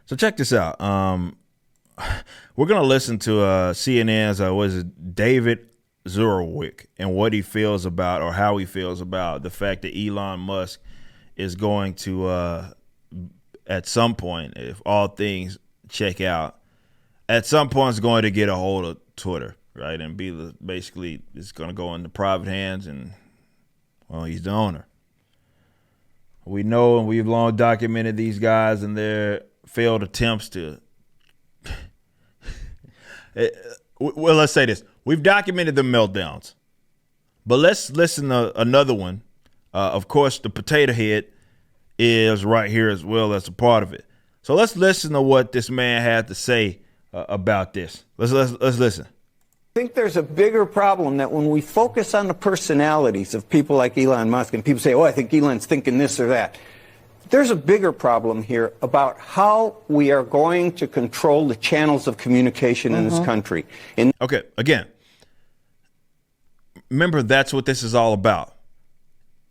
So check this out. We're gonna listen to CNN's was it David Zurwick and what he feels about or how he feels about the fact that Elon Musk is going to at some point, if all things check out, at some point is going to get a hold of Twitter, right, and be basically it's going to go into private hands, and well, he's the owner. We know and we've long documented these guys and their failed attempts to. Well, let's say this: we've documented the meltdowns, but let's listen to another one. Of course, the potato head is right here as well as a part of it. So let's listen to what this man had to say about this. Let's listen. I think there's a bigger problem that when we focus on the personalities of people like Elon Musk and people say, oh, I think Elon's thinking this or that. There's a bigger problem here about how we are going to control the channels of communication in this country. Okay, again, remember that's what this is all about.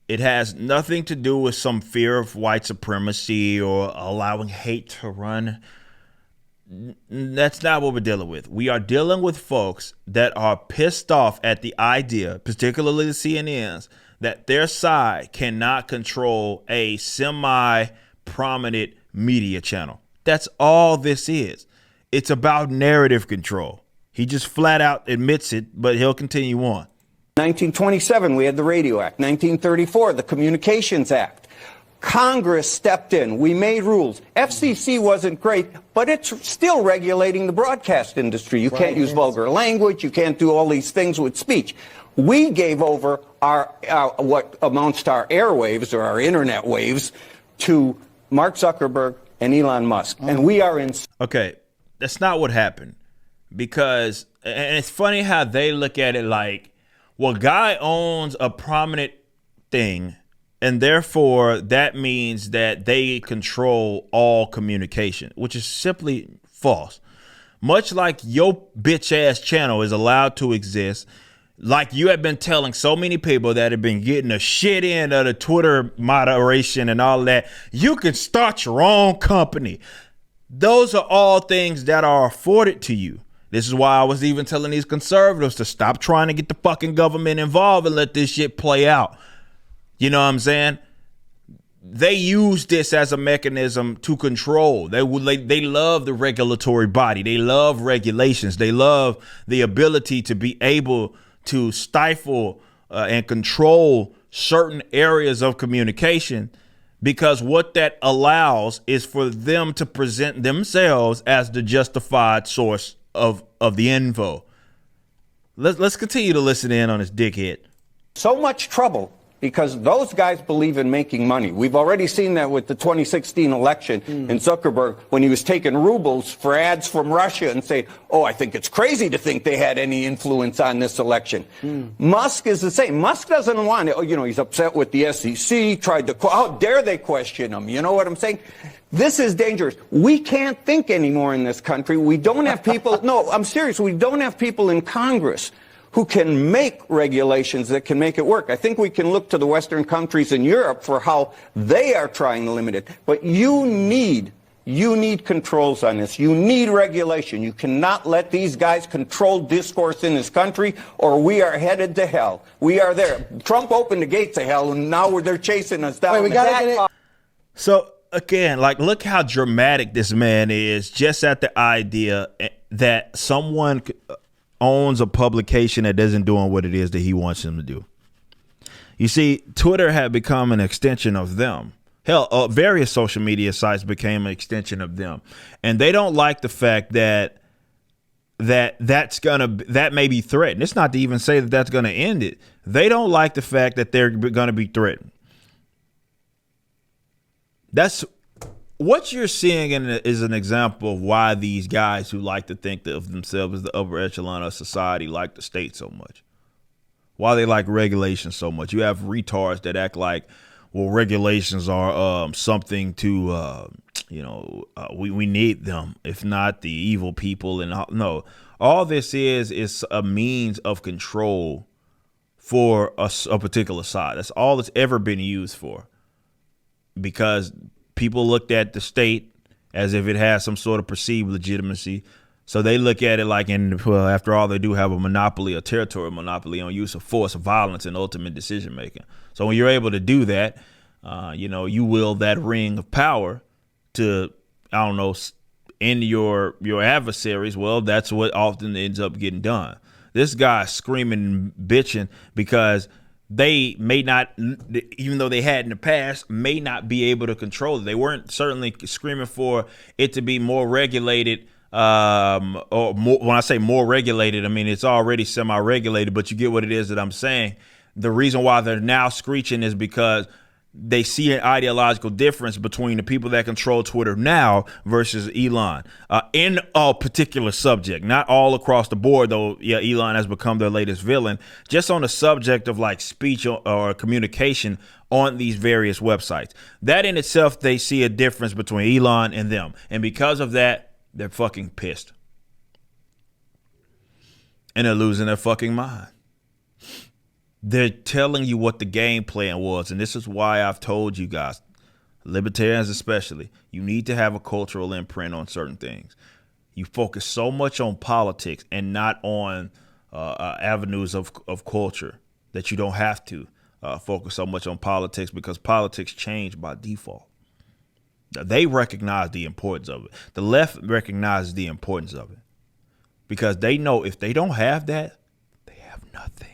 It has nothing to do with some fear of white supremacy or allowing hate to run. That's not what we're dealing with. We are dealing with folks that are pissed off at the idea, particularly the CNNs, that their side cannot control a semi-prominent media channel. That's all this is. It's about narrative control. He just flat out admits it, but he'll continue on. 1927, we had the Radio Act. 1934, the Communications Act. Congress stepped in. We made rules. FCC wasn't great, but it's still regulating the broadcast industry. You can't use vulgar language. You can't do all these things with speech. We gave over our what amounts to our airwaves or our internet waves to Mark Zuckerberg and Elon Musk. And we are in. Okay, that's not what happened. Because, and it's funny how they look at it like, well, guy owns a prominent thing, and therefore that means that they control all communication, which is simply false. Much like your bitch ass channel is allowed to exist, like you have been telling so many people that have been getting a shit end of the Twitter moderation and all that, you can start your own company. Those are all things that are afforded to you. This is why I was even telling these conservatives to stop trying to get the fucking government involved and let this shit play out. You know what I'm saying? They use this as a mechanism to control. They love the regulatory body. They love regulations. They love the ability to be able to stifle and control certain areas of communication, because what that allows is for them to present themselves as the justified source of the info. Let's continue to listen in on this dickhead. So much trouble because those guys believe in making money. We've already seen that with the 2016 election in Zuckerberg when he was taking rubles for ads from Russia and saying, oh, I think it's crazy to think they had any influence on this election. Musk is the same. Musk doesn't want it. You know, he's upset with the SEC, how dare they question him? You know what I'm saying? This is dangerous. We can't think anymore in this country. We don't have people. No, I'm serious. We don't have people in Congress who can make regulations that can make it work. I think we can look to the Western countries in Europe for how they are trying to limit it. But you need controls on this. You need regulation. You cannot let these guys control discourse in this country, or we are headed to hell. We are there. Trump opened the gates of hell, and now they're chasing us down. Wait, we gotta get it. So again, like, look how dramatic this man is just at the idea that someone owns a publication that isn't doing what it is that he wants them to do. You see, Twitter had become an extension of them. Hell, various social media sites became an extension of them. And they don't like the fact that that may be threatened. It's not to even say that that's going to end it. They don't like the fact that they're going to be threatened. That's what you're seeing is an example of why these guys who like to think of themselves as the upper echelon of society like the state so much. Why they like regulations so much. You have retards that act like, well, regulations are something to, we need them. If not the evil people. And no, all this is a means of control for a particular side. That's all it's ever been used for. Because people looked at the state as if it has some sort of perceived legitimacy. So they look at it like, well, after all, they do have a monopoly, a territorial monopoly on use of force, violence, and ultimate decision making. So when you're able to do that, you wield that ring of power to, I don't know, end your adversaries. Well, that's what often ends up getting done. This guy screaming and bitching because they may not, even though they had in the past, may not be able to control it. They weren't certainly screaming for it to be more regulated. Or more, when I say more regulated, I mean it's already semi-regulated, but you get what it is that I'm saying. The reason why they're now screeching is because they see an ideological difference between the people that control Twitter now versus Elon in a particular subject, not all across the board, though. Yeah, Elon has become their latest villain, just on the subject of like speech or communication on these various websites. That in itself, they see a difference between Elon and them. And because of that, they're fucking pissed. And they're losing their fucking mind. They're telling you what the game plan was. And this is why I've told you guys, libertarians especially, you need to have a cultural imprint on certain things. You focus so much on politics and not on avenues of culture that you don't have to focus so much on politics, because politics change by default. They recognize the importance of it. The left recognizes the importance of it because they know if they don't have that, they have nothing.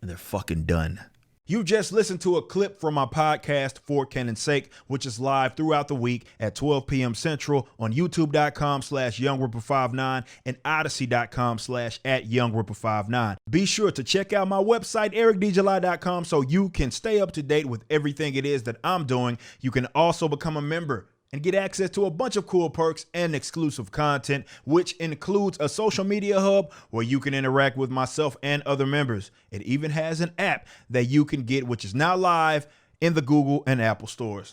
And they're fucking done. You just listened to a clip from my podcast, For Cannon's Sake, which is live throughout the week at 12 p.m. Central on youtube.com/YoungRipper59 and odyssey.com/@YoungRipper59. Be sure to check out my website, ericdjuly.com, so you can stay up to date with everything it is that I'm doing. You can also become a member and get access to a bunch of cool perks and exclusive content, which includes a social media hub where you can interact with myself and other members. It even has an app that you can get, which is now live in the Google and Apple stores.